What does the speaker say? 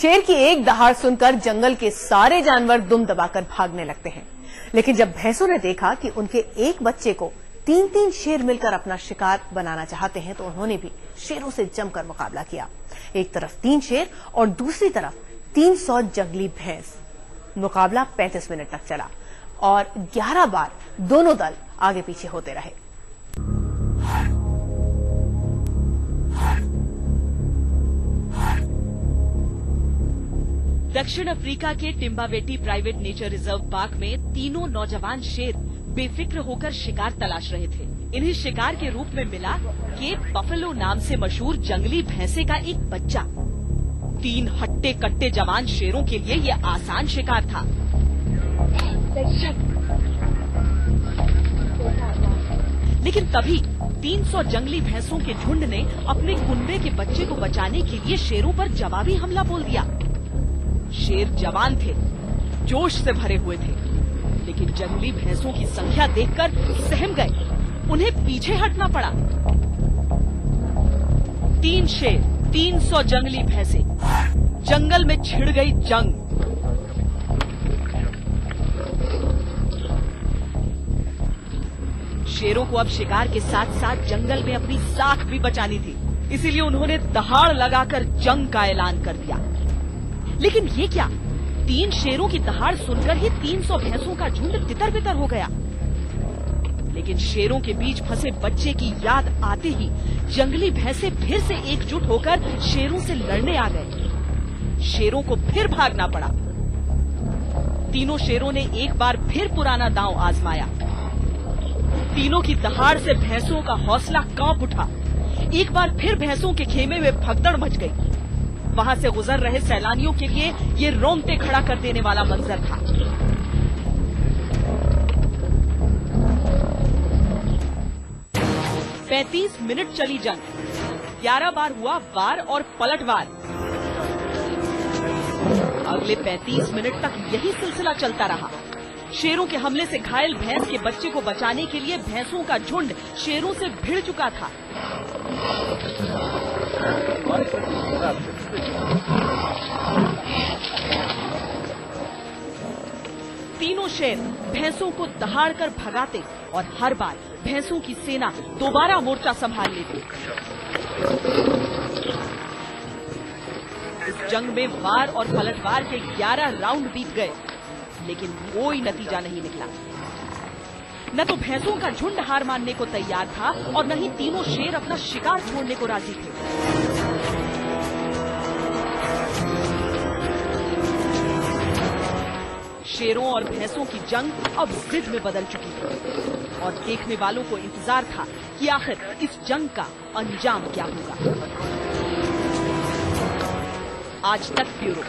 शेर की एक दहाड़ सुनकर जंगल के सारे जानवर दुम दबाकर भागने लगते हैं। लेकिन जब भैंसों ने देखा कि उनके एक बच्चे को 3-3 शेर मिलकर अपना शिकार बनाना चाहते हैं, तो उन्होंने भी शेरों से जमकर मुकाबला किया। एक तरफ 3 शेर और दूसरी तरफ 300 जंगली भैंस। मुकाबला 35 मिनट तक चला और 11 बार दोनों दल आगे पीछे होते रहे। दक्षिण अफ्रीका के टिम्बावेटी प्राइवेट नेचर रिजर्व पार्क में तीनों नौजवान शेर बेफिक्र होकर शिकार तलाश रहे थे। इन्हें शिकार के रूप में मिला केप बफेलो नाम से मशहूर जंगली भैंसे का एक बच्चा। 3 हट्टे कट्टे जवान शेरों के लिए ये आसान शिकार था। लेकिन तभी 300 जंगली भैंसों के झुंड ने अपने कुनबे के बच्चे को बचाने के लिए शेरों पर जवाबी हमला बोल दिया। शेर जवान थे, जोश से भरे हुए थे, लेकिन जंगली भैंसों की संख्या देखकर सहम गए। उन्हें पीछे हटना पड़ा। 3 शेर, 300 जंगली भैंसे, जंगल में छिड़ गई जंग। शेरों को अब शिकार के साथ साथ जंगल में अपनी साख भी बचानी थी, इसीलिए उन्होंने दहाड़ लगाकर जंग का ऐलान कर दिया। लेकिन ये क्या, 3 शेरों की दहाड़ सुनकर ही 300 भैंसों का झुंड तितर बितर हो गया। लेकिन शेरों के बीच फंसे बच्चे की याद आते ही जंगली भैंसे फिर से एकजुट होकर शेरों से लड़ने आ गए। शेरों को फिर भागना पड़ा। तीनों शेरों ने एक बार फिर पुराना दांव आजमाया। तीनों की दहाड़ से भैंसों का हौसला कांप उठा। एक बार फिर भैंसों के खेमे में भगदड़ मच गई। वहां से गुजर रहे सैलानियों के लिए ये रोंगटे खड़ा कर देने वाला मंजर था। पैंतीस मिनट चली जंग। 11 बार हुआ वार और पलटवार। अगले 35 मिनट तक यही सिलसिला चलता रहा। शेरों के हमले से घायल भैंस के बच्चे को बचाने के लिए भैंसों का झुंड शेरों से भिड़ चुका था। तीनों शेर भैंसों को दहाड़कर भगाते और हर बार भैंसों की सेना दोबारा मोर्चा संभाल लेती। इस जंग में वार और पलटवार के 11 राउंड बीत गए, लेकिन कोई नतीजा नहीं निकला। न तो भैंसों का झुंड हार मानने को तैयार था और न ही तीनों शेर अपना शिकार छोड़ने को राजी थे। शेरों और भैंसों की जंग अब जिद में बदल चुकी थी और देखने वालों को इंतजार था कि आखिर इस जंग का अंजाम क्या होगा। आज तक ब्यूरो।